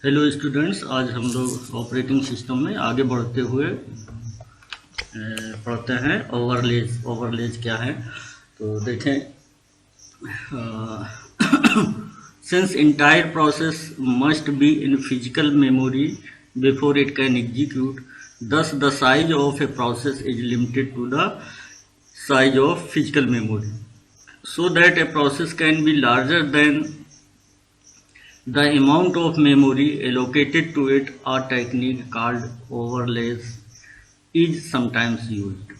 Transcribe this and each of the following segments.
Hello students, आज हम लोग ऑपरेटिंग सिस्टम में आगे बढ़ते हुए पढ़ते हैं ओवरलेज क्या है। तो देखें, since entire process must be in physical memory before it can execute, thus the size of a process is limited to the size of physical memory, so that a process can be larger than the amount of memory allocated to it. A technique called overlays is sometimes used।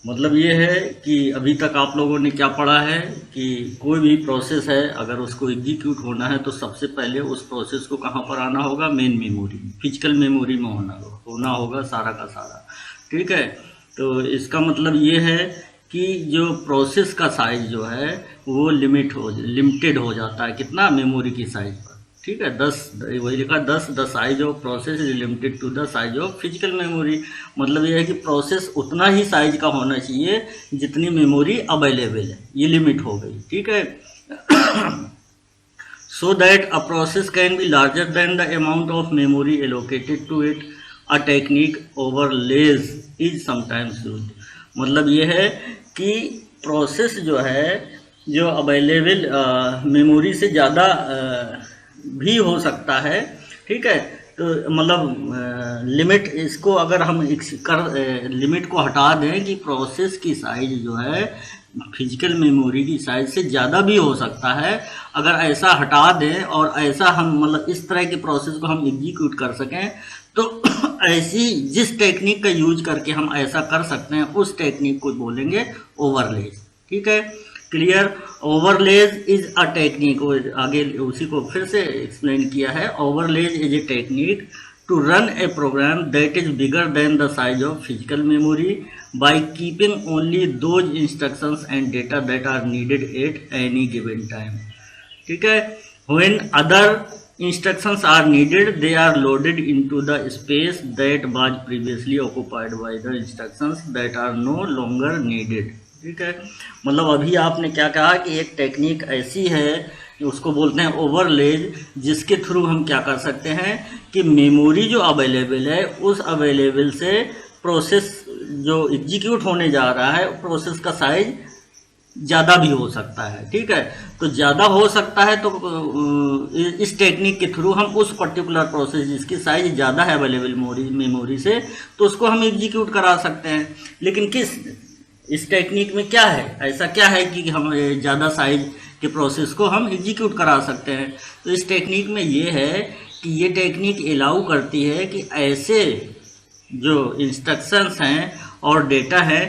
मतलब ये है कि अभी तक आप लोगों ने क्या पढ़ा है कि कोई भी प्रोसेस है, अगर उसको एग्जीक्यूट होना है तो सबसे पहले उस प्रोसेस को कहाँ पर आना होगा? मेन मेमोरी, फिजिकल मेमोरी में होना होगा सारा का सारा। ठीक है, तो इसका मतलब ये है कि जो प्रोसेस का साइज जो है वो लिमिटेड हो जाता है। कितना? मेमोरी की साइज पर। ठीक है, 10, वही लिखा 10, the size of process is limited to the size of physical memory. मतलब ये है कि प्रोसेस उतना ही साइज का होना चाहिए जितनी मेमोरी अवेलेबल है, ये लिमिट हो गई। ठीक है, so that a process can be larger than the amount of memory allocated to it, a technique overlays is sometimes used। मतलब ये है कि प्रोसेस जो है जो अवेलेबल मेमोरी से ज़्यादा भी हो सकता है। ठीक है, तो मतलब लिमिट, इसको अगर हम लिमिट को हटा दें कि प्रोसेस की साइज जो है फिजिकल मेमोरी की साइज से ज़्यादा भी हो सकता है, अगर ऐसा हटा दें और ऐसा हम मतलब इस तरह के प्रोसेस को हम एग्जीक्यूट कर सकें, तो ऐसी जिस टेक्निक का यूज करके हम ऐसा कर सकते हैं उस टेक्निक को बोलेंगे ओवरलेज। ठीक है, clear? Overlays is a technique, आगे उसी को फिर से एक्सप्लेन किया है। Overlays is a technique to run a program that is bigger than the size of physical memory by keeping only those instructions and data that are needed at any given time। ठीक है, when other instructions are needed, they are loaded into the space that was previously occupied by the instructions that are no longer needed। ठीक है, मतलब अभी आपने क्या कहा कि एक टेक्निक ऐसी है, उसको बोलते हैं ओवरलेज, जिसके थ्रू हम क्या कर सकते हैं कि मेमोरी जो अवेलेबल है उस अवेलेबल से प्रोसेस जो एग्जीक्यूट होने जा रहा है प्रोसेस का साइज ज़्यादा भी हो सकता है। ठीक है, तो ज़्यादा हो सकता है तो इस टेक्निक के थ्रू हम उस पर्टिकुलर प्रोसेस जिसकी साइज ज़्यादा है अवेलेबल मेमोरी से, तो उसको हम एग्जीक्यूट करा सकते हैं। लेकिन इस टेक्निक में क्या है, ऐसा क्या है कि हम ज़्यादा साइज के प्रोसेस को हम एग्जीक्यूट करा सकते हैं? तो इस टेक्निक में ये है कि ये टेक्निक अलाउ करती है कि ऐसे जो इंस्ट्रक्शंस हैं और डेटा है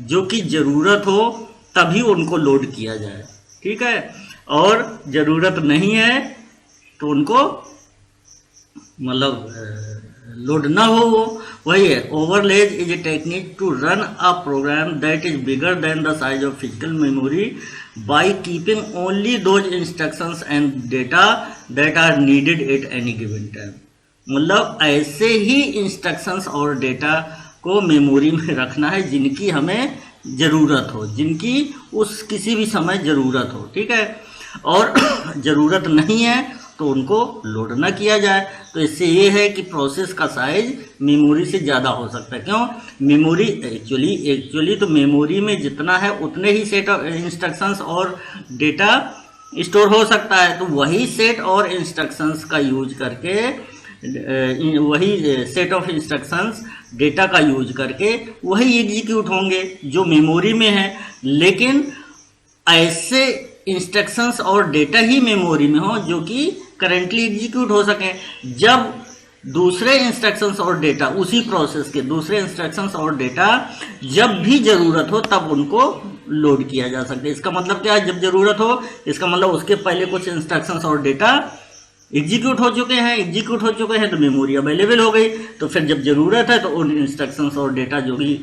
जो कि ज़रूरत हो तभी उनको लोड किया जाए। ठीक है, और ज़रूरत नहीं है तो उनको मतलब लोड ना हो। वही है overlays is a technique to run a program that is bigger than the size of physical memory by keeping only those instructions and data that are needed at any given time. मतलब ऐसे ही instructions और data को memory में रखना है जिनकी हमें ज़रूरत हो, जिनकी उस किसी भी समय ज़रूरत हो। ठीक है, और ज़रूरत नहीं है तो उनको लोड ना किया जाए। तो इससे ये है कि प्रोसेस का साइज मेमोरी से ज़्यादा हो सकता है। क्यों? मेमोरी एक्चुअली तो मेमोरी में जितना है उतने ही सेट ऑफ इंस्ट्रक्शंस और डेटा स्टोर हो सकता है, तो वही सेट और इंस्ट्रक्शंस का यूज करके, वही सेट ऑफ इंस्ट्रक्शंस डेटा का यूज करके वही एग्जीक्यूट होंगे जो मेमोरी में है। लेकिन ऐसे इंस्ट्रक्शंस और डेटा ही मेमोरी में हो जो कि करेंटली एग्जीक्यूट हो सकें। जब दूसरे इंस्ट्रक्शंस और डेटा, उसी प्रोसेस के दूसरे इंस्ट्रक्शंस और डेटा जब भी ज़रूरत हो तब उनको लोड किया जा सकता है। इसका मतलब क्या है? जब ज़रूरत हो, इसका मतलब उसके पहले कुछ इंस्ट्रक्शंस और डेटा एग्जीक्यूट हो चुके हैं तो मेमोरी अवेलेबल हो गई। तो फिर जब ज़रूरत है तो उन इंस्ट्रक्शंस और डेटा जो भी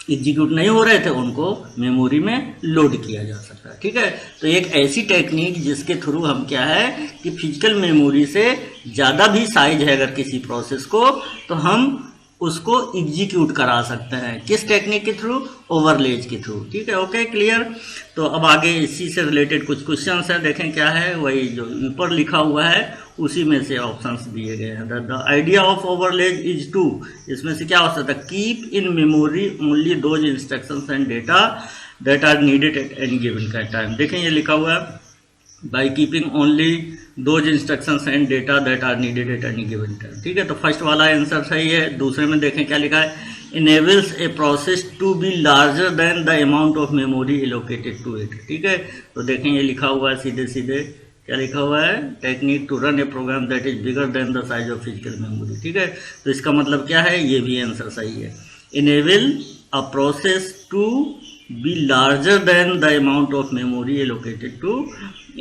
एग्जीक्यूट नहीं हो रहे थे उनको मेमोरी में लोड किया जा सकता है। ठीक है, तो एक ऐसी टेक्निक जिसके थ्रू हम क्या है कि फिजिकल मेमोरी से ज़्यादा भी साइज है अगर किसी प्रोसेस को, तो हम उसको एग्जीक्यूट करा सकते हैं। किस टेक्निक के थ्रू? ओवरलेज के थ्रू। ठीक है, ओके, क्लियर। तो अब आगे इसी से रिलेटेड कुछ क्वेश्चंस हैं, देखें क्या है। वही जो ऊपर लिखा हुआ है उसी में से ऑप्शंस दिए गए हैं। The idea of overlays is to, इसमें से क्या हो सकता है, keep in memory only those instructions and data that are needed at any given time. देखें ये लिखा हुआ है by keeping only those instructions and data that are needed at any given time. ठीक है, तो फर्स्ट वाला आंसर सही है। दूसरे में देखें क्या लिखा है, enables a process to be larger than the amount of memory allocated to it। ठीक है, तो देखें ये लिखा हुआ है सीधे सीधे, क्या लिखा हुआ है, technique to run a program that is bigger than the size of physical memory. ठीक है, तो इसका मतलब क्या है, ये भी आंसर सही है। enable a process to be larger than the amount of memory allocated to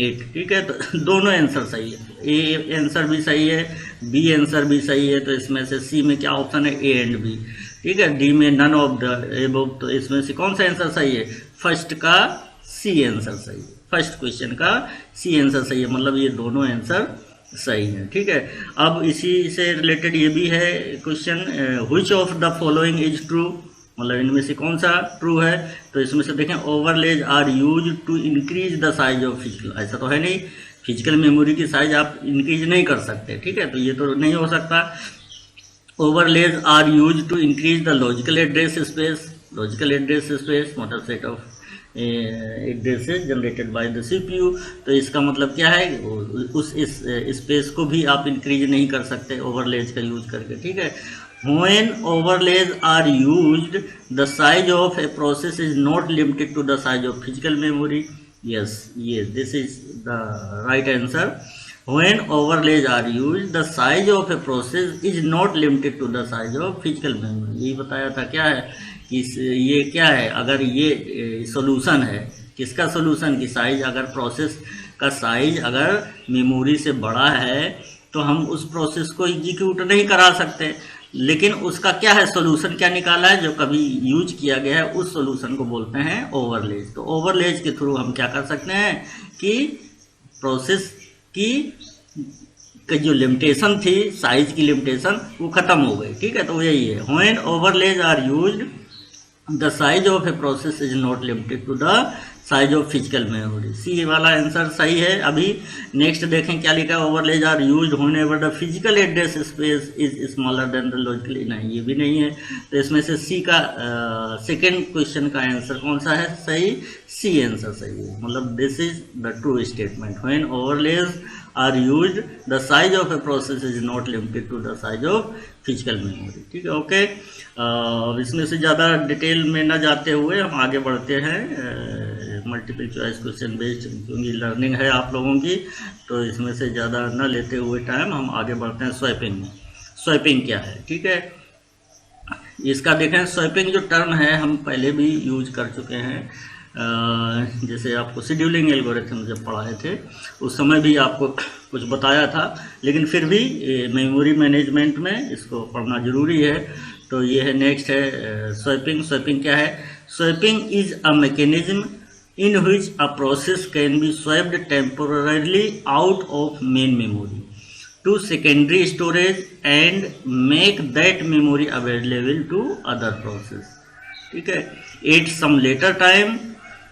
it। ठीक है, तो दोनों आंसर सही है, ए आंसर भी सही है, बी आंसर भी सही है। तो इसमें से सी में क्या ऑप्शन है, ए एंड बी। ठीक है, डी में नन ऑफ द एबव। तो इसमें से कौन सा आंसर सही है, फर्स्ट का सी आंसर सही है, फर्स्ट क्वेश्चन का सी आंसर सही है, मतलब ये दोनों आंसर सही है। ठीक है, अब इसी से रिलेटेड ये भी है question, which of the following is true, मतलब इनमें से कौन सा ट्रू है। तो इसमें से देखें, overlays are use to increase the size of physical, ऐसा तो है नहीं, फिजिकल मेमोरी की साइज आप इंक्रीज नहीं कर सकते। ठीक है, तो ये तो नहीं हो सकता। Overlays are used to increase the logical address space, मतलब set of addresses generated by the CPU। तो इसका मतलब क्या है, उस इस स्पेस को भी आप इंक्रीज नहीं कर सकते ओवरलेज का यूज करके। ठीक है, when overlays are used the size of a process is not limited to the size of physical memory। yes, this is the right answer। When overlays are used, the size of a process is not limited to the size of physical memory। यही बताया था, क्या है कि ये क्या है, अगर ये सॉल्यूशन है, किसका सॉल्यूशन की साइज, अगर प्रोसेस का साइज अगर मेमोरी से बड़ा है तो हम उस प्रोसेस को एग्जीक्यूट नहीं करा सकते। लेकिन उसका क्या है, सॉल्यूशन क्या निकाला है, जो कभी यूज किया गया है, उस सॉल्यूशन को बोलते हैं ओवरलेज। तो ओवरलेज के थ्रू हम क्या कर सकते हैं कि प्रोसेस की जो लिमिटेशन थी, साइज की लिमिटेशन, वो खत्म हो गई। ठीक है, तो यही है, when overlays are used the size of a process is not limited to the size of physical memory. C वाला आंसर सही है। अभी नेक्स्ट देखें क्या लिखा है, overlays are used whenever the physical address space is smaller than the logical, नहीं ये भी नहीं है। तो इसमें से सी का सेकेंड क्वेश्चन का आंसर कौन सा है सही, सी आंसर सही है, मतलब this is the true statement. When overlays are used the size of a process is not limited to the size of physical memory. ठीक है, ओके। इसमें से ज़्यादा डिटेल में न जाते हुए हम आगे बढ़ते हैं मल्टीपल चॉइस क्वेश्चन बेस्ड, क्योंकि लर्निंग है आप लोगों की, तो इसमें से ज़्यादा न लेते हुए टाइम हम आगे बढ़ते हैं स्वैपिंग में। स्वैपिंग क्या है, ठीक है, इसका देखें, स्वैपिंग जो टर्म है हम पहले भी यूज कर चुके हैं। जैसे आपको शेड्यूलिंग एल्गोरिथम जब पढ़ाए थे उस समय भी आपको कुछ बताया था, लेकिन फिर भी मेमोरी मैनेजमेंट में इसको पढ़ना जरूरी है। तो ये है, नेक्स्ट है स्वैपिंग। स्वैपिंग क्या है, swapping is a mechanism in which a process can be swapped temporarily out of main memory to secondary storage and make that memory available to other process। ठीक है, at some later time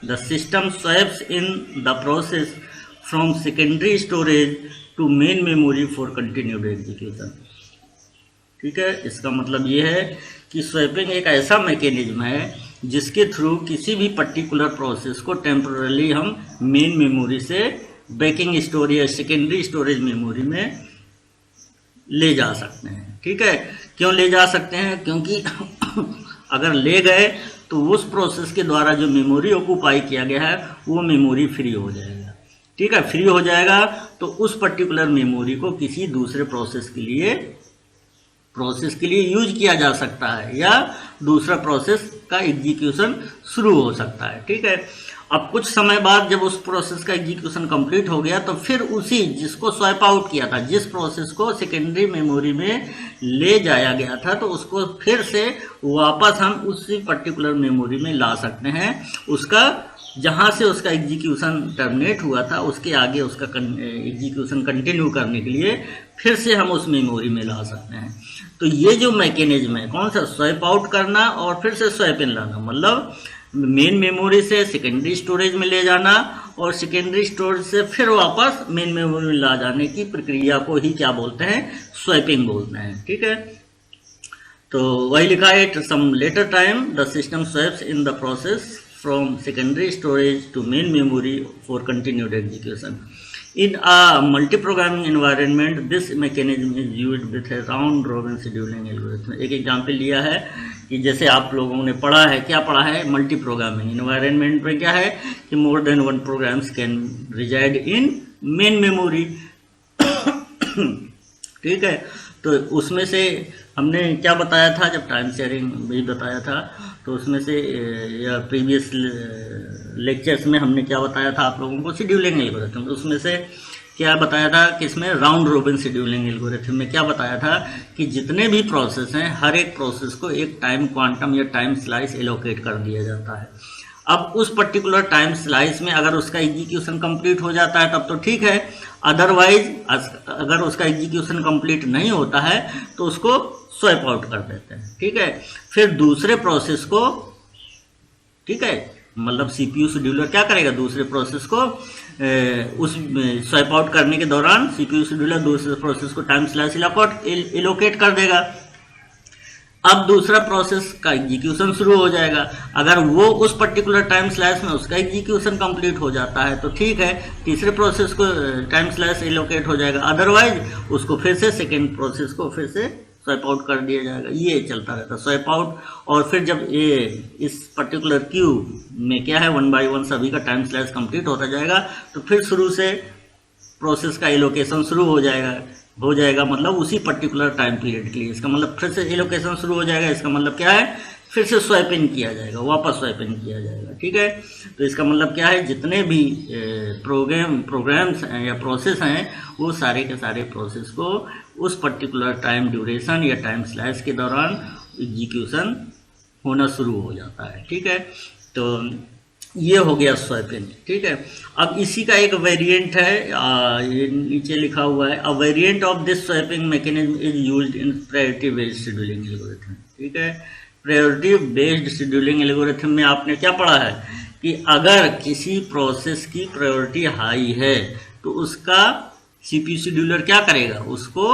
the system swaps in the process from secondary storage to main memory for continued execution। ठीक है, इसका मतलब ये है कि swapping एक ऐसा मैकेनिज्म है जिसके थ्रू किसी भी पर्टिकुलर प्रोसेस को टेम्पररी हम मेन मेमोरी से बैकिंग स्टोरेज या सेकेंडरी स्टोरेज मेमोरी में ले जा सकते हैं। ठीक है, क्यों ले जा सकते हैं, क्योंकि अगर ले गए तो उस प्रोसेस के द्वारा जो मेमोरी ऑक्यूपाई किया गया है वो मेमोरी फ्री हो जाएगा। ठीक है, फ्री हो जाएगा तो उस पर्टिकुलर मेमोरी को किसी दूसरे प्रोसेस के लिए यूज किया जा सकता है या दूसरा प्रोसेस का एग्जीक्यूशन शुरू हो सकता है। ठीक है, अब कुछ समय बाद जब उस प्रोसेस का एग्जीक्यूशन कंप्लीट हो गया तो फिर उसी जिसको स्वैप आउट किया था, जिस प्रोसेस को सेकेंडरी मेमोरी में ले जाया गया था, तो उसको फिर से वापस हम उसी पर्टिकुलर मेमोरी में ला सकते हैं। उसका जहाँ से उसका एग्जीक्यूशन टर्मिनेट हुआ था उसके आगे उसका एग्जीक्यूशन कंटिन्यू करने के लिए फिर से हम उस मेमोरी में ला सकते हैं। तो ये जो मैकेनिज्म है, कौन सा, स्वैप आउट करना और फिर से स्वैप इन लाना, मतलब मेन मेमोरी से सेकेंडरी स्टोरेज में ले जाना और सेकेंडरी स्टोरेज से फिर वापस मेन मेमोरी में ला जाने की प्रक्रिया को ही क्या बोलते हैं, स्वैपिंग बोलते हैं। ठीक है, तो वही लिखा है, at some later time the system swaps in the process from secondary storage to main memory for continued execution. In a multi-programming environment, this mechanism is used with a round-robin scheduling algorithm। एक example लिया है कि जैसे आप लोगों ने पढ़ा है, क्या पढ़ा है, मल्टी प्रोग्रामिंग इन्वायरमेंट में क्या है कि more than one programs can reside in main memory. ठीक है, तो उसमें से हमने क्या बताया था, जब टाइम शेयरिंग भी बताया था, तो उसमें से या प्रीवियस लेक्चर्स में हमने क्या बताया था आप लोगों को, शेड्यूलिंग एल्गोरिथम। उसमें से क्या बताया था कि इसमें राउंड रोबिन शेड्यूलिंग एल्गोरिथम में क्या बताया था कि जितने भी प्रोसेस हैं, हर एक प्रोसेस को एक टाइम क्वांटम या टाइम स्लाइस एलोकेट कर दिया जाता है। अब उस पर्टिकुलर टाइम स्लाइस में अगर उसका एग्जीक्यूशन कंप्लीट हो जाता है तब तो ठीक है, अदरवाइज अगर उसका एग्जीक्यूशन कंप्लीट नहीं होता है तो उसको स्वैप आउट कर देते हैं। ठीक है, फिर दूसरे प्रोसेस को, ठीक है, मतलब सीपीयू शेड्यूलर क्या करेगा, दूसरे प्रोसेस को उस स्वैप आउट करने के दौरान सीपीयू शेड्यूलर दूसरे प्रोसेस को टाइम स्लाइस एलोकेट कर देगा। अब दूसरा प्रोसेस का एग्जीक्यूशन शुरू हो जाएगा। अगर वो उस पर्टिकुलर टाइम स्लाइस में उसका एग्जीक्यूशन कंप्लीट हो जाता है तो ठीक है, तीसरे प्रोसेस को टाइम स्लाइस एलोकेट हो जाएगा, अदरवाइज उसको फिर से सेकेंड प्रोसेस को फिर से स्वैप आउट कर दिया जाएगा। ये चलता रहता है स्वैप आउट। और फिर जब ये इस पर्टिकुलर क्यू में क्या है, 1 बाय 1 सभी का टाइम स्लाइस कंप्लीट होता जाएगा, तो फिर शुरू से प्रोसेस का एलोकेशन शुरू हो जाएगा, मतलब उसी पर्टिकुलर टाइम पीरियड के लिए। इसका मतलब फिर से एलोकेशन शुरू हो जाएगा, इसका मतलब क्या है, फिर से स्वैपिंग किया जाएगा, वापस स्वैपिंग किया जाएगा। ठीक है, तो इसका मतलब क्या है, जितने भी प्रोग्राम्स हैं या प्रोसेस हैं, वो सारे के सारे प्रोसेस को उस पर्टिकुलर टाइम ड्यूरेशन या टाइम स्लाइस के दौरान एग्जीक्यूशन होना शुरू हो जाता है। ठीक है, तो ये हो गया स्वैपिंग। ठीक है, अब इसी का एक वेरिएंट है, ये नीचे लिखा हुआ है, अ variant of this swapping mechanism is used in priority based scheduling algorithm. ठीक है, प्रायोरिटी बेस्ड शेड्यूलिंग एल्गोरिथम में आपने क्या पढ़ा है कि अगर किसी प्रोसेस की प्रायोरिटी हाई है तो उसका सीपीयू शेड्यूलर क्या करेगा, उसको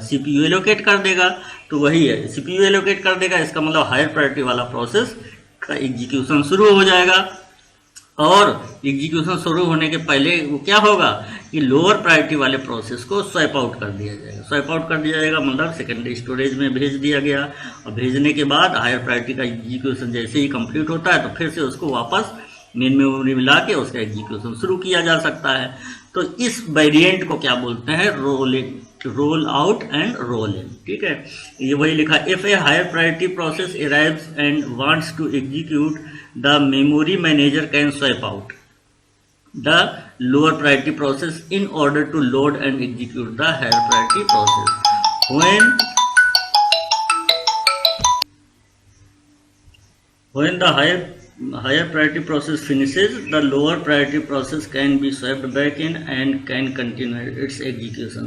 सीपीयू एलोकेट कर देगा। तो वही है, सीपीयू एलोकेट कर देगा, इसका मतलब हायर प्रायोरिटी वाला प्रोसेस का एग्जीक्यूशन शुरू हो जाएगा। और एग्जीक्यूशन शुरू होने के पहले वो क्या होगा कि लोअर प्रायोरिटी वाले प्रोसेस को स्वैप आउट कर दिया जाएगा। स्वैप आउट कर दिया जाएगा मतलब सेकेंडरी स्टोरेज में भेज दिया गया, और भेजने के बाद हायर प्रायोरिटी का एग्जीक्यूशन जैसे ही कंप्लीट होता है तो फिर से उसको वापस मेन मेमोरी में ला के उसका एग्जीक्यूशन शुरू किया जा सकता है। तो इस वेरिएंट को क्या बोलते हैं, roll out and roll in. ठीक है, ये वही लिखा, if a higher priority process arrives and wants to execute the memory manager can swap out the lower priority process in order to load and execute the higher priority process. When the higher priority process finishes, the lower priority process can be swept back in and can continue its execution.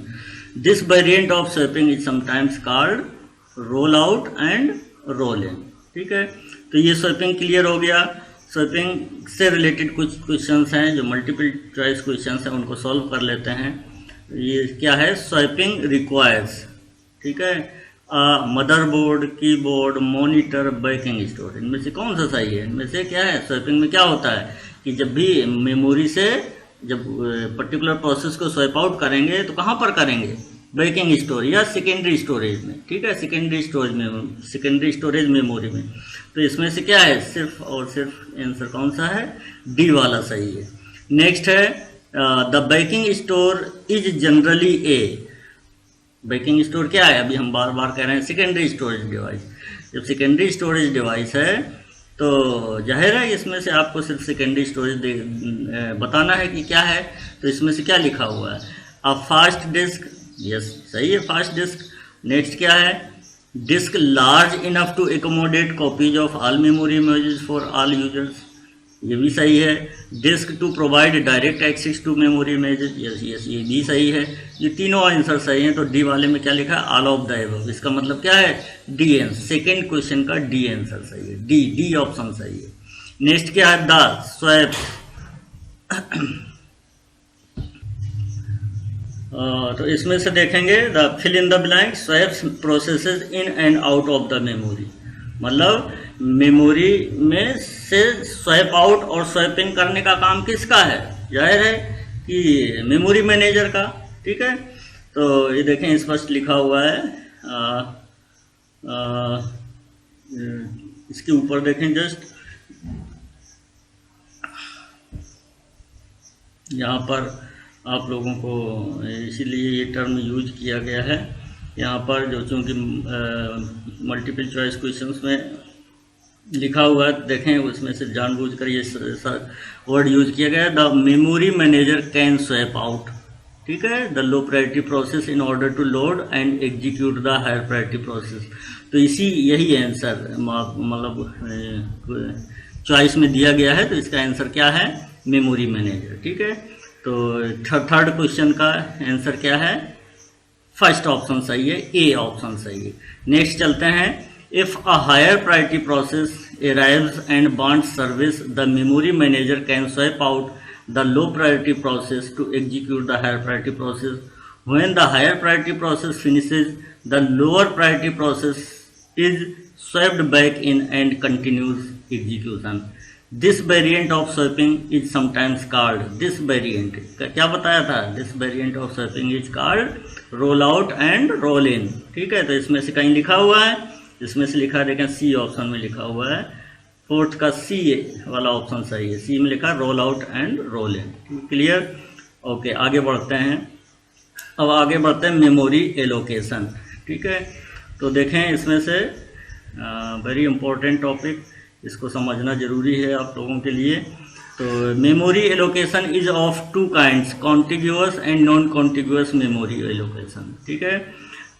This variant of sweeping is sometimes called roll out and roll in. ठीक है, तो ये swapping clear हो गया। Swapping से related कुछ questions हैं जो मल्टीपल चॉइस क्वेश्चंस हैं, उनको सॉल्व कर लेते हैं। ये क्या है, स्वेपिंग रिक्वायर्स, ठीक है, motherboard, keyboard, monitor, banking store. इनमें से कौन सा सही है? इनमें से क्या है, स्वेपिंग में क्या होता है कि जब भी मेमोरी से जब पर्टिकुलर प्रोसेस को स्वैप आउट करेंगे तो कहाँ पर करेंगे, बैकिंग स्टोर या सेकेंडरी स्टोरेज में। ठीक है, सेकेंडरी स्टोरेज मेमोरी में। तो इसमें से क्या है, सिर्फ और सिर्फ आंसर कौन सा है, डी वाला सही है। नेक्स्ट है the banking store is generally A. Banking store क्या है, अभी हम बार बार कह रहे हैं सेकेंडरी स्टोरेज डिवाइस। जब सेकेंडरी स्टोरेज डिवाइस है तो जाहिर है इसमें से आपको सिर्फ सेकेंडरी स्टोरेज बताना है कि क्या है। तो इसमें से क्या लिखा हुआ है, अ फास्ट डिस्क, यस सही है, फास्ट डिस्क। नेक्स्ट क्या है, disk large enough to accommodate copies of all memory images for all users, ये भी सही है। Disk to provide direct access to memory images, yes yes ये भी सही है। ये तीनों आंसर सही हैं। तो डी वाले में क्या लिखा है, ऑल ऑफ द अबव। इसका मतलब क्या है, डी आंसर, सेकेंड क्वेश्चन का डी आंसर सही है, डी ऑप्शन सही है। नेक्स्ट क्या है, द स्वैप तो इसमें से देखेंगे the fill in the blank swaps processes in and out of the memory. मतलब मेमोरी में से स्वैप आउट और स्वैप इन करने का काम किसका है? जाहिर है कि मेमोरी मैनेजर का। ठीक है, तो ये देखें स्पष्ट लिखा हुआ है। इसके ऊपर देखें, जस्ट यहाँ पर आप लोगों को इसीलिए ये टर्म यूज किया गया है। यहाँ पर जो चूँकि मल्टीपल चॉइस क्वेश्चंस में लिखा हुआ है, देखें उसमें से जानबूझकर ये वर्ड यूज किया गया है, the memory manager can swap out. ठीक है, the low priority process in order to load and execute the higher priority process. तो यही आंसर मतलब चॉइस में दिया गया है, तो इसका आंसर क्या है? Memory manager. ठीक है, तो थर्ड क्वेश्चन का आंसर क्या है? फर्स्ट ऑप्शन सही है, ए ऑप्शन सही है। नेक्स्ट चलते हैं। If a higher priority process arrives and wants service, the memory manager can swap out the low priority process to execute the higher priority process. When the higher priority process finishes, the lower priority process is swept back in and continues execution. This variant of sweeping is sometimes called, this variant क्या बताया था? This variant of sweeping is called roll out and roll in। ठीक है, तो इसमें से कहीं लिखा हुआ है, इसमें से लिखा है, देखें सी ऑप्शन में लिखा हुआ है, फोर्थ का सी वाला ऑप्शन सही है। सी में लिखा roll out and roll in. Clear? Okay, आगे बढ़ते हैं। अब आगे बढ़ते हैं मेमोरी एलोकेशन। ठीक है, तो देखें इसमें से वेरी इंपॉर्टेंट टॉपिक, इसको समझना जरूरी है आप लोगों के लिए। तो memory allocation is of two kinds, contiguous and non contiguous memory allocation. ठीक है,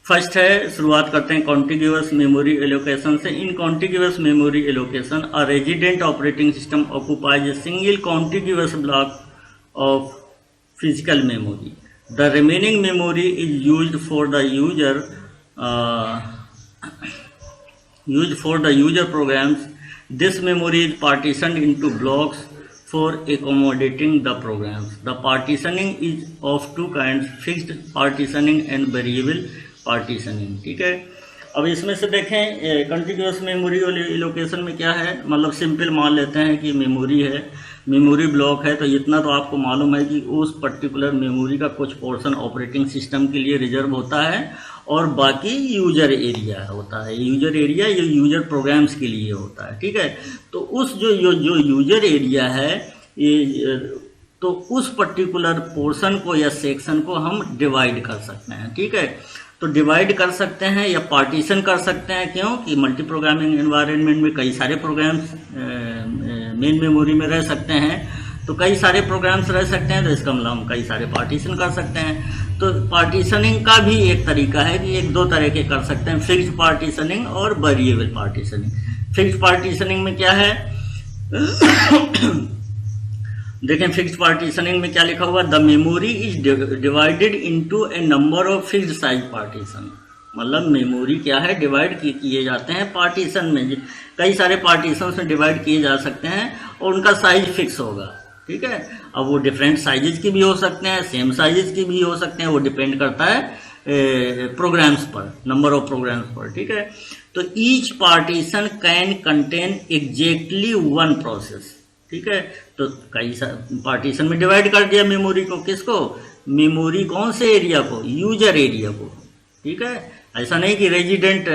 फर्स्ट है, शुरुआत करते हैं कॉन्टिग्यूअस मेमोरी एलोकेशन से। In contiguous memory allocation a resident operating system occupies a single contiguous block of physical memory. The remaining memory is used for the user programs. This memory is partitioned into blocks for accommodating the programs. The partitioning is of two kinds, fixed partitioning and variable partitioning। ठीक है, अब इसमें से देखें continuous memory allocation में क्या है, मतलब सिंपल मान लेते हैं कि मेमोरी है, मेमोरी ब्लॉक है, तो इतना तो आपको मालूम है कि उस पर्टिकुलर मेमोरी का कुछ पोर्शन ऑपरेटिंग सिस्टम के लिए रिजर्व होता है और बाकी यूजर एरिया होता है। यूजर एरिया ये यूजर प्रोग्राम्स के लिए होता है। ठीक है, तो उस जो यूजर एरिया है, ये तो उस पर्टिकुलर पोर्शन को या सेक्शन को हम डिवाइड कर सकते हैं। ठीक है, तो डिवाइड कर सकते हैं या पार्टीशन कर सकते हैं। क्यों कि मल्टी प्रोग्रामिंग एनवायरनमेंट में कई सारे प्रोग्राम्स मेन मेमोरी में रह सकते हैं, तो कई सारे प्रोग्राम्स रह सकते हैं, तो इसका मतलब हम कई सारे पार्टीशन कर सकते हैं। तो पार्टीशनिंग का भी एक तरीका है कि एक दो तरह के कर सकते हैं, फिक्स्ड पार्टीशनिंग और वेरिएबल पार्टीशनिंग। फिक्स्ड पार्टीशनिंग में क्या है देखें, फिक्स्ड पार्टीशनिंग में क्या लिखा हुआ, the memory is divided into A number of fixed size partition. मतलब मेमोरी क्या है, डिवाइड किए जाते हैं पार्टीशन में, कई सारे पार्टीशन में डिवाइड किए जा सकते हैं और उनका साइज फिक्स होगा। ठीक है, अब वो डिफरेंट साइजेज की भी हो सकते हैं, सेम साइजेज की भी हो सकते हैं, वो डिपेंड करता है प्रोग्राम्स पर, नंबर ऑफ प्रोग्राम्स पर। ठीक है, तो each partition can contain exactly one process. ठीक है, तो कई पार्टीशन में डिवाइड कर दिया मेमोरी को, किसको, मेमोरी कौन से एरिया को, यूजर एरिया को। ठीक है, ऐसा नहीं कि रेजिडेंट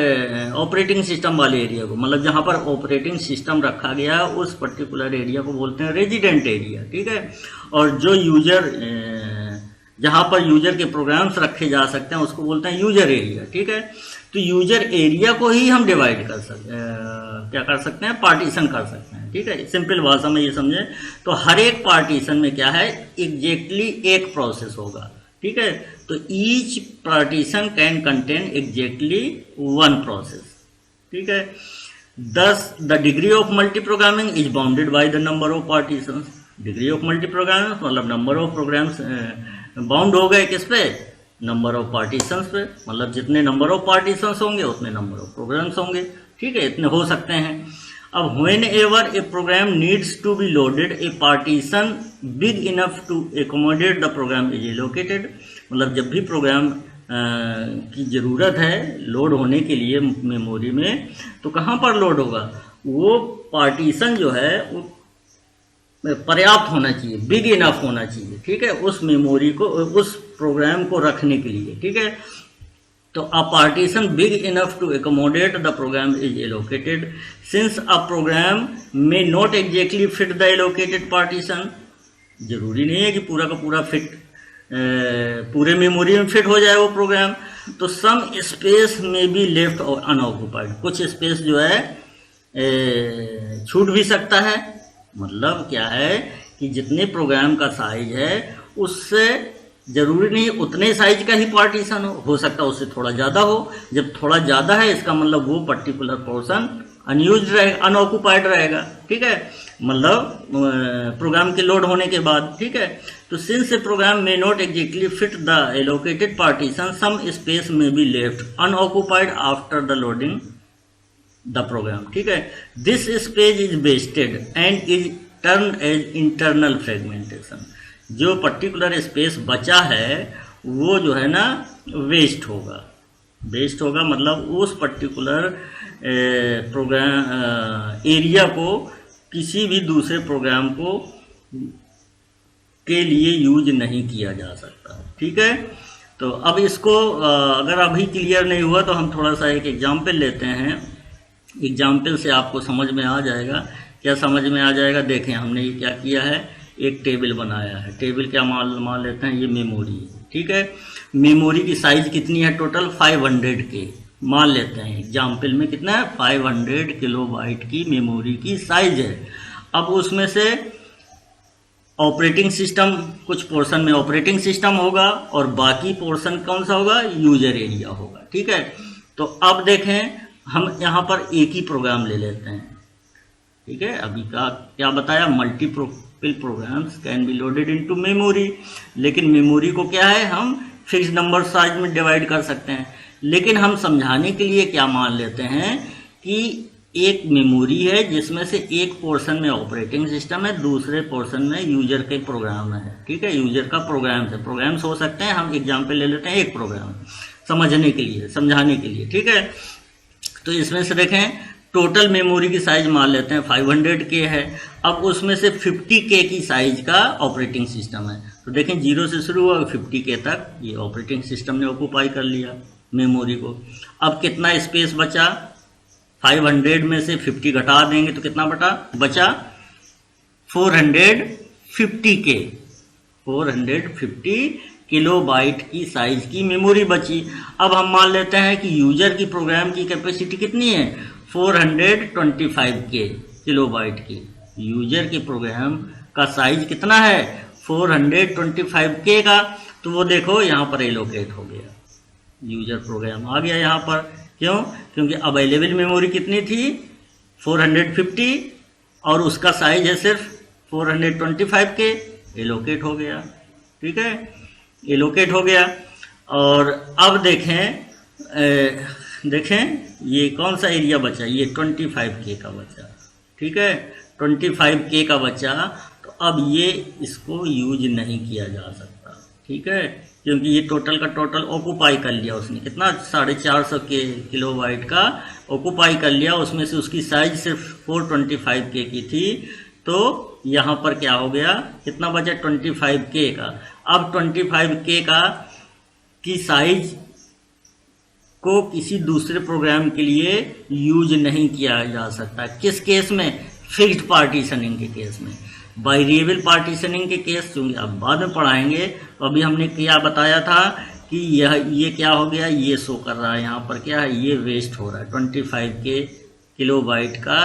ऑपरेटिंग सिस्टम वाले एरिया को, मतलब जहां पर ऑपरेटिंग सिस्टम रखा गया उस पर्टिकुलर एरिया को बोलते हैं रेजिडेंट एरिया। ठीक है, और जो यूजर जहां पर यूजर के प्रोग्राम्स रखे जा सकते हैं उसको बोलते हैं यूजर एरिया। ठीक है, तो यूजर एरिया को ही हम डिवाइड कर सकते क्या कर सकते हैं, पार्टीशन कर सकते हैं। ठीक है, सिंपल भाषा में ये समझे तो हर एक पार्टीशन में क्या है, एग्जैक्टली एक प्रोसेस होगा। ठीक है, तो each partition can contain exactly one process. ठीक है, दस the degree of multi programming is bounded by the number of partition. Degree of multi programming मतलब नंबर ऑफ प्रोग्राम्स बाउंड हो गए किस पे, नंबर ऑफ पार्टीशंस पे, मतलब जितने नंबर ऑफ पार्टीशंस होंगे उतने नंबर ऑफ प्रोग्राम्स होंगे। ठीक है, इतने हो सकते हैं। अब whenever a program needs to be loaded a partition big enough to accommodate the program is allocated, मतलब जब भी प्रोग्राम की ज़रूरत है लोड होने के लिए मेमोरी में, तो कहाँ पर लोड होगा, वो पार्टीशन जो है वो पर्याप्त होना चाहिए, बिग इनफ होना चाहिए, ठीक है, उस मेमोरी को, उस प्रोग्राम को रखने के लिए, ठीक है। तो a partition big enough to accommodate the program is allocated since a program may not exactly fit the allocated partition, जरूरी नहीं है कि पूरा का पूरा फिट पूरे मेमोरी में फिट हो जाए वो प्रोग्राम, तो सम space may be left unoccupied, कुछ स्पेस जो है छूट भी सकता है। मतलब क्या है कि जितने प्रोग्राम का साइज है उससे जरूरी नहीं उतने साइज का ही पार्टीशन हो सकता है उससे थोड़ा ज़्यादा हो। जब थोड़ा ज़्यादा है इसका मतलब वो पर्टिकुलर पोर्शन अनयूज्ड रहेगा, अनऑक्युपाइड रहेगा, ठीक है, मतलब प्रोग्राम के लोड होने के बाद, ठीक है। तो since a program may not exactly fit the allocated partition some space may be left unoccupied after the loading the program, ठीक है। This space is wasted and is termed as internal fragmentation, जो particular space बचा है वो जो है ना waste होगा, वेस्ट होगा मतलब उस पर्टिकुलर प्रोग्राम एरिया को किसी भी दूसरे प्रोग्राम को के लिए यूज नहीं किया जा सकता, ठीक है। तो अब इसको अगर अभी क्लियर नहीं हुआ तो हम थोड़ा सा एक एग्जाम्पल लेते हैं, एग्जाम्पल से आपको समझ में आ जाएगा। क्या समझ में आ जाएगा, देखें हमने ये क्या किया है, एक टेबल बनाया है, टेबल क्या मान लेते हैं, ये मेमोरी है, ठीक है। मेमोरी की साइज कितनी है, टोटल 500 के मान लेते हैं, एग्जाम्पल में कितना है 500 किलोबाइट की मेमोरी की साइज है। अब उसमें से ऑपरेटिंग सिस्टम, कुछ पोर्शन में ऑपरेटिंग सिस्टम होगा और बाकी पोर्शन कौन सा होगा, यूजर एरिया होगा, ठीक है। तो अब देखें हम यहाँ पर एक ही प्रोग्राम ले लेते हैं, ठीक है। अभी का क्या बताया, multiple programs can be loaded into memory, लेकिन मेमोरी को क्या है हम फिक्स नंबर साइज में डिवाइड कर सकते हैं। लेकिन हम समझाने के लिए क्या मान लेते हैं कि एक मेमोरी है जिसमें से एक पोर्शन में ऑपरेटिंग सिस्टम है, दूसरे पोर्शन में यूजर के प्रोग्राम है, ठीक है, यूजर का प्रोग्राम है, प्रोग्राम्स हो सकते हैं, हम एग्जाम्पल ले लेते हैं एक प्रोग्राम समझने के लिए, समझाने के लिए, ठीक है। तो इसमें से देखें टोटल मेमोरी की साइज मान लेते हैं 500 के है। अब उसमें से 50 के की साइज का ऑपरेटिंग सिस्टम है, तो देखें 0 से शुरू हुआ 50 के तक ये ऑपरेटिंग सिस्टम ने ऑक्यूपाई कर लिया मेमोरी को। अब कितना स्पेस बचा, 500 में से 50 घटा देंगे तो कितना बचा 450 के, 450 किलोबाइट की साइज की मेमोरी बची। अब हम मान लेते हैं कि यूजर की प्रोग्राम की कैपेसिटी कितनी है, 425 के किलोबाइट की। यूजर के प्रोग्राम का साइज कितना है 425 के का, तो वो देखो यहाँ पर एलोकेट हो गया, यूजर प्रोग्राम आ गया यहाँ पर। क्यों, क्योंकि अवेलेबल मेमोरी कितनी थी 450 और उसका साइज है सिर्फ 425 के, एलोकेट हो गया, ठीक है, एलोकेट हो गया। और अब देखें ये कौन सा एरिया बचा, ये 25 के का बचा, ठीक है, 25 के का बचा। तो अब ये इसको यूज नहीं किया जा सकता, ठीक है, क्योंकि ये टोटल का टोटल ऑक्यूपाई कर लिया उसने, कितना 450 के किलोबाइट का ऑक्यूपाई कर लिया, उसमें से उसकी साइज सिर्फ 425 के की थी। तो यहाँ पर क्या हो गया, कितना बचा 25 के का। अब 25 के का की साइज को किसी दूसरे प्रोग्राम के लिए यूज नहीं किया जा सकता। किस केस में, फिक्स्ड पार्टीशनिंग के केस में। वेरिएबल पार्टीशनिंग के केस चूंकि अब बाद में पढ़ाएंगे, तो अभी हमने क्या बताया था कि ये क्या हो गया, ये शो कर रहा है यहाँ पर क्या है, ये वेस्ट हो रहा है 25 के किलोबाइट का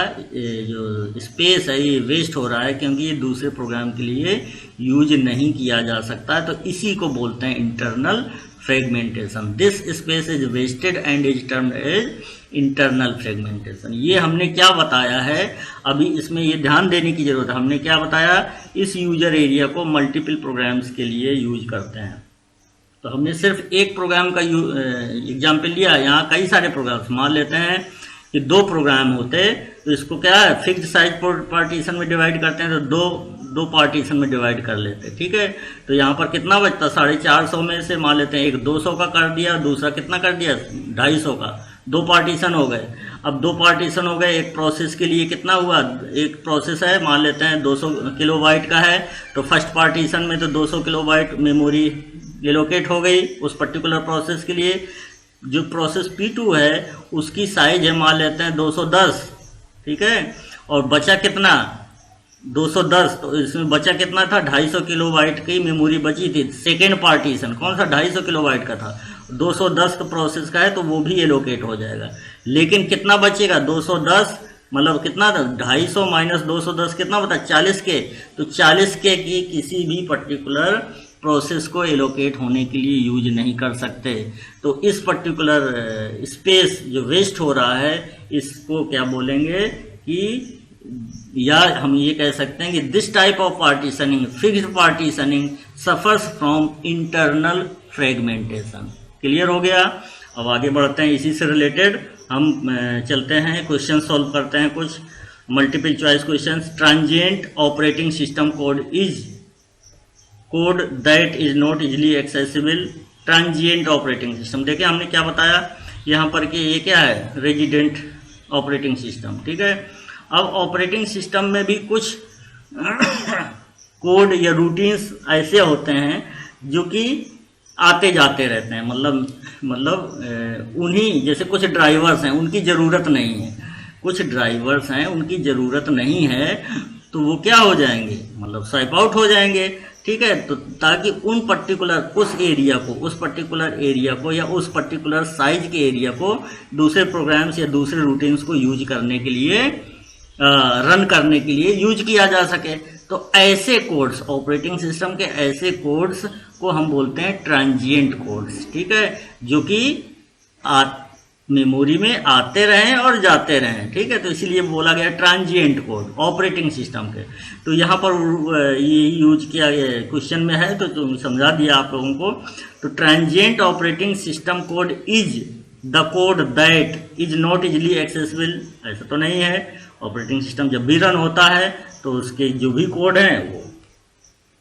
जो स्पेस है ये वेस्ट हो रहा है, क्योंकि ये दूसरे प्रोग्राम के लिए यूज नहीं किया जा सकता है। तो इसी को बोलते हैं internal fragmentation. This space is wasted and is termed as internal fragmentation. ये हमने क्या बताया है, अभी इसमें ये ध्यान देने की जरूरत है। हमने क्या बताया, इस यूजर एरिया को मल्टीपल प्रोग्राम्स के लिए यूज करते हैं। तो हमने सिर्फ एक प्रोग्राम का एग्जाम्पल लिया, यहाँ कई सारे प्रोग्राम्स मान लेते हैं कि 2 प्रोग्राम होते तो इसको क्या है, फिक्स्ड साइज पार्टीशन में डिवाइड करते हैं, तो दो पार्टीशन में डिवाइड कर लेते हैं, ठीक है। तो यहाँ पर कितना बचता, 450 में से मान लेते हैं एक 200 का कर दिया, दूसरा कितना कर दिया 250 का, दो पार्टीशन हो गए। अब दो पार्टीशन हो गए, एक प्रोसेस के लिए कितना हुआ, एक प्रोसेस है मान लेते हैं 200 किलोबाइट का है, तो फर्स्ट पार्टीशन में तो 200 किलोबाइट मेमोरी एलोकेट हो गई उस पर्टिकुलर प्रोसेस के लिए। जो प्रोसेस P2 है उसकी साइज है मान लेते हैं 210, ठीक है, और बचा कितना 210, तो इसमें बचा कितना था 250 किलोबाइट की मेमोरी बची थी। सेकेंड पार्टीशन कौन सा 250 किलोबाइट का था, 210 का प्रोसेस का है, तो वो भी एलोकेट हो जाएगा। लेकिन कितना बचेगा 210, मतलब कितना था 250 माइनस 210 कितना बता 40 के, तो 40 के की किसी भी पर्टिकुलर प्रोसेस को एलोकेट होने के लिए यूज नहीं कर सकते। तो इस पर्टिकुलर स्पेस जो वेस्ट हो रहा है इसको क्या बोलेंगे कि, या हम ये कह सकते हैं कि this type of partitioning, fixed partitioning suffers from internal fragmentation. Clear हो गया। अब आगे बढ़ते हैं, इसी से रिलेटेड हम चलते हैं, क्वेश्चन सॉल्व करते हैं कुछ multiple choice questions. Transient operating system code is code that is not easily accessible. Transient operating system, देखिए हमने क्या बताया यहाँ पर कि ये क्या है, रेजिडेंट ऑपरेटिंग सिस्टम, ठीक है। अब ऑपरेटिंग सिस्टम में भी कुछ कोड या रूटीन्स ऐसे होते हैं जो कि आते जाते रहते हैं, मतलब उन्हीं जैसे कुछ ड्राइवर्स हैं उनकी ज़रूरत नहीं है, कुछ ड्राइवर्स हैं उनकी ज़रूरत नहीं है, तो वो क्या हो जाएंगे, मतलब स्वाइप आउट हो जाएंगे, ठीक है। तो ताकि उन पर्टिकुलर उस एरिया को, उस पर्टिकुलर एरिया को या उस पर्टिकुलर साइज के एरिया को दूसरे प्रोग्राम्स या दूसरे रूटीन्स को यूज करने के लिए, रन करने के लिए यूज किया जा सके। तो ऐसे कोड्स, ऑपरेटिंग सिस्टम के ऐसे कोड्स को हम बोलते हैं ट्रांजिएंट कोड्स, ठीक है, जो कि मेमोरी में आते रहें और जाते रहें, ठीक है। तो इसीलिए बोला गया ट्रांजिएंट कोड ऑपरेटिंग सिस्टम के। तो यहाँ पर ये यूज किया गया क्वेश्चन में है, तो तुम समझा दिया आप लोगों को। तो transient operating system code is the code that is not easily accessible. ऐसा तो नहीं है, ऑपरेटिंग सिस्टम जब भी रन होता है तो उसके जो भी कोड हैं वो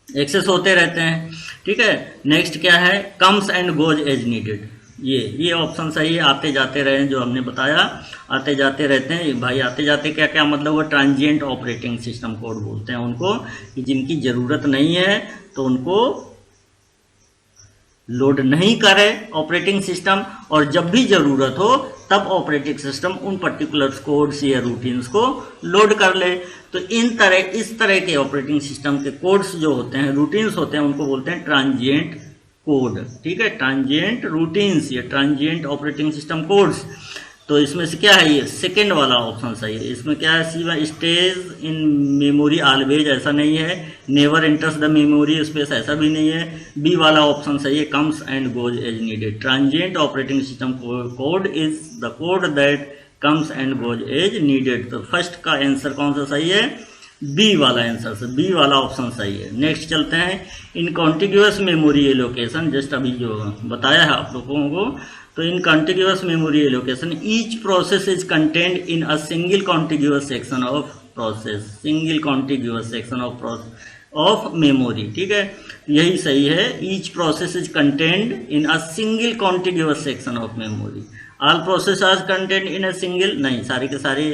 एक्सेस होते रहते हैं, ठीक है। नेक्स्ट क्या है, comes and goes as needed. ये ऑप्शन सही है, आते जाते रहे, जो हमने बताया आते जाते रहते हैं भाई। आते जाते क्या क्या मतलब, वो ट्रांजिएंट ऑपरेटिंग सिस्टम कोड बोलते हैं उनको, कि जिनकी ज़रूरत नहीं है तो उनको लोड नहीं करे ऑपरेटिंग सिस्टम, और जब भी ज़रूरत हो तब ऑपरेटिंग सिस्टम उन पर्टिकुलर कोड्स या रूटीन्स को लोड कर ले। तो इस तरह के ऑपरेटिंग सिस्टम के कोड्स जो होते हैं, रूटीन्स होते हैं, उनको बोलते हैं ट्रांजिएंट कोड, ठीक है, ट्रांजिएंट रूटीन्स या ट्रांजिएंट ऑपरेटिंग सिस्टम कोड्स। तो इसमें से क्या है, ये सेकेंड वाला ऑप्शन सही है। इसमें क्या है, C stays in memory always, ऐसा नहीं है। Never enters the memory space, ऐसा भी नहीं है। बी वाला ऑप्शन सही है, comes and goes as needed. Transient operating system code is the code that comes and goes as needed. तो फर्स्ट का आंसर कौन सा सही है, बी वाला आंसर से, बी वाला ऑप्शन सही है। नेक्स्ट चलते हैं, in contiguous memory allocation, just अभी जो बताया है आप लोगों को। तो in contiguous memory allocation each process is contained in a single contiguous section of process, single contiguous section of memory, ठीक है, यही सही है। Each process is contained in a single contiguous section of memory. All process are contained in a single, नहीं, सारे के सारे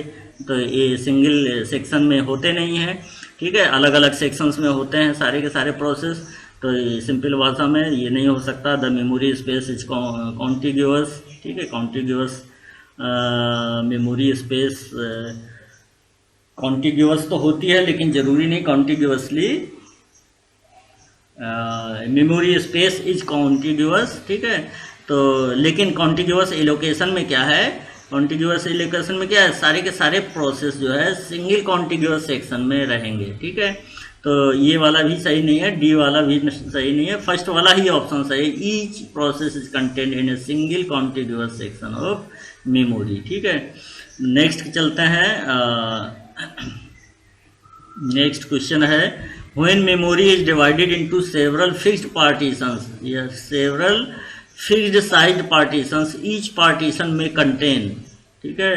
तो ये सिंगल सेक्शन में होते नहीं हैं, ठीक है, अलग अलग सेक्शंस में होते हैं सारे के सारे प्रोसेस। तो सिंपल भाषा में ये नहीं हो सकता, the memory space is contiguous, ठीक है, कॉन्टिग्यूअस मेमोरी स्पेस कॉन्टिग्यूअस तो होती है, लेकिन जरूरी नहीं कॉन्टिग्यूअसली मेमोरी स्पेस इज कॉन्टिग्यूअस, ठीक है। तो लेकिन कॉन्टिग्यूअस एलोकेशन में क्या है, कॉन्टिग्यूअस एलोकेशन में क्या है, सारे के सारे प्रोसेस जो है सिंगल कॉन्टिग्यूअस सेक्शन में रहेंगे, ठीक है। तो ये वाला भी सही नहीं है, डी वाला भी सही नहीं है, फर्स्ट वाला ही ऑप्शन सही है, each process is contained in a single contiguous section of memory, ठीक है। नेक्स्ट चलते हैं, नेक्स्ट क्वेश्चन है, when memory is divided into several fixed partitions या several fixed size partitions, each partition में कंटेन, ठीक है।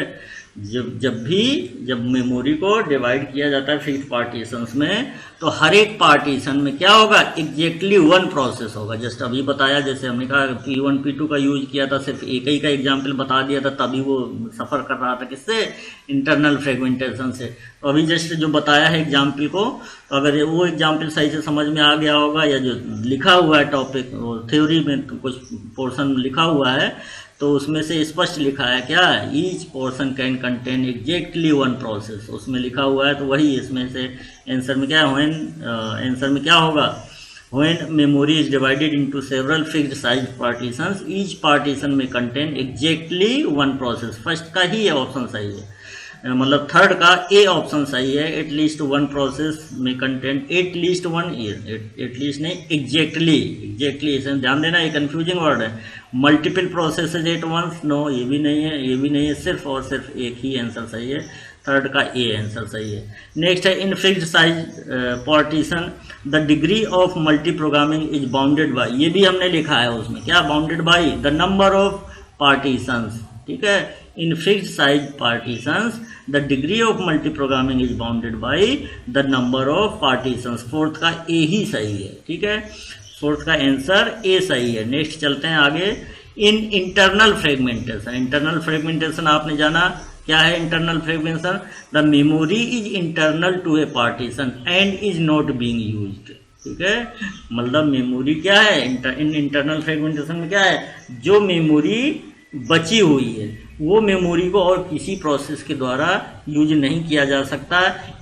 जब मेमोरी को डिवाइड किया जाता है फिक्स्ड पार्टीशंस में, तो हर एक पार्टीशन में क्या होगा, एग्जैक्टली वन प्रोसेस होगा। जस्ट अभी बताया, जैसे हमने कहा P1 P2 का यूज किया था, सिर्फ एक ही का एग्जाम्पल बता दिया था, तभी वो सफ़र कर रहा था किससे, इंटरनल फ्रेगमेंटेशन से। तो अभी जस्ट जो बताया है एग्जाम्पल को, तो अगर वो एग्जाम्पल सही से समझ में आ गया होगा, या जो लिखा हुआ है टॉपिक थ्योरी में तो कुछ पोर्शन लिखा हुआ है, तो उसमें से स्पष्ट लिखा है क्या, each portion can contain exactly one process, उसमें लिखा हुआ है। तो वही इसमें से आंसर में क्या है, आंसर में क्या होगा, when memory is divided into several fixed size partitions, each partition में contain exactly one process. First का ही ऑप्शन सही है, मतलब थर्ड का ए ऑप्शन सही है। एटलीस्ट वन प्रोसेस में कंटेंट, एटलीस्ट वन, एटलीस्ट नहीं, एग्जैक्टली इसे ध्यान देना, ये कंफ्यूजिंग वर्ड है। Multiple processes at once, no ये भी नहीं है, ये भी नहीं है, सिर्फ और सिर्फ एक ही आंसर सही है, थर्ड का ए आंसर सही है। नेक्स्ट है, in fixed size partition the degree of multi programming is bounded by, ये भी हमने लिखा है उसमें क्या, bounded by the number of partitions, ठीक है। In fixed size partitions the degree of multi programming is bounded by the number of partitions, fourth का ए ही सही है, ठीक है, फोर्थ का आंसर ए सही है। नेक्स्ट चलते हैं आगे, in internal fragmentation, internal fragmentation आपने जाना क्या है, internal fragmentation, the memory is internal to a partition and is not being used, ठीक है। मतलब मेमोरी क्या है, इन इंटरनल फ्रेगमेंटेशन में क्या है, जो मेमोरी बची हुई है वो मेमोरी को और किसी प्रोसेस के द्वारा यूज नहीं किया जा सकता,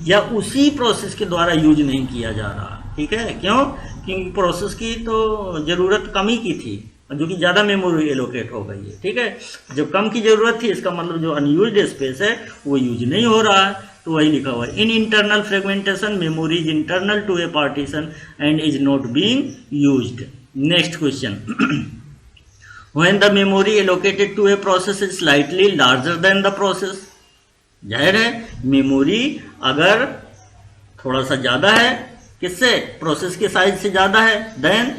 या उसी प्रोसेस के द्वारा यूज नहीं किया जा रहा, ठीक है। क्यों, क्योंकि प्रोसेस की तो ज़रूरत कम ही की थी, जो कि ज़्यादा मेमोरी एलोकेट हो गई है, ठीक है। जब कम की ज़रूरत थी, इसका मतलब जो अनयूज्ड स्पेस है वो यूज नहीं हो रहा है, तो वही लिखा हुआ है, in internal fragmentation memory is internal to a partition and is not being used. Next question, when the memory allocated to a process is slightly larger than the process, जाहिर है मेमोरी अगर थोड़ा सा ज़्यादा है, किससे, प्रोसेस के size से ज़्यादा है, देन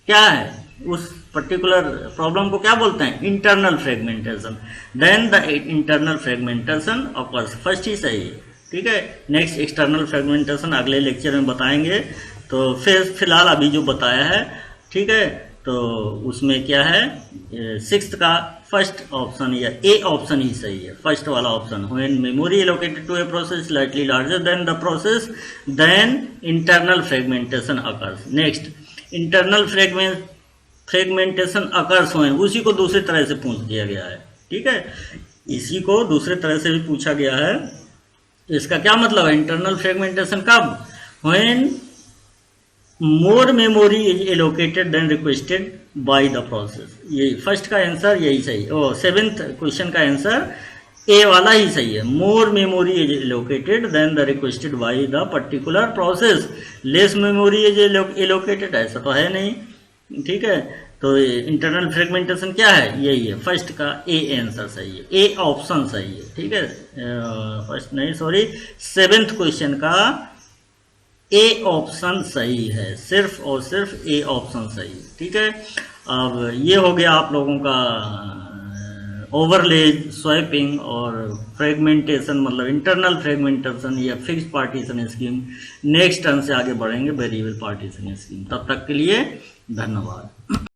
क्या है, उस पर्टिकुलर प्रॉब्लम को क्या बोलते हैं, internal fragmentation, then the internal fragmentation occurs, first ही सही है, ठीक है। नेक्स्ट एक्सटर्नल फ्रेगमेंटेशन अगले लेक्चर में बताएंगे, तो फिलहाल अभी जो बताया है, ठीक है, तो उसमें क्या है, सिक्स्थ का फर्स्ट ऑप्शन या ए ऑप्शन ही सही है, फर्स्ट वाला option, when memory allocated to a process slightly larger than the process then internal fragmentation occurs. Next, internal fragmentation occurs हुए, उसी को दूसरी तरह से पूछ दिया गया है, ठीक है, इसी को दूसरे तरह से भी पूछा गया है। इसका क्या मतलब है, इंटरनल फ्रेगमेंटेशन कब, when more memory is allocated than requested by the process, ये फर्स्ट का आंसर यही सही, ओ सेवेंथ क्वेश्चन का आंसर ए वाला ही सही है, more memory is allocated than the requested by the particular process, less memory is allocated, ऐसा तो है नहीं, ठीक है। तो इंटरनल फ्रेगमेंटेशन क्या है, यही है, फर्स्ट का ए आंसर सही है, ए ऑप्शन सही है, ठीक है, फर्स्ट नहीं सॉरी, सेवेंथ क्वेश्चन का ए ऑप्शन सही है, सिर्फ और सिर्फ ए ऑप्शन सही है, ठीक है। अब ये हो गया आप लोगों का ओवरले, स्वैपिंग और फ्रेगमेंटेशन, मतलब इंटरनल फ्रेगमेंटेशन या fixed partition scheme. Next term से आगे बढ़ेंगे वेरिएबल पार्टीशन स्कीम, तब तक के लिए धन्यवाद।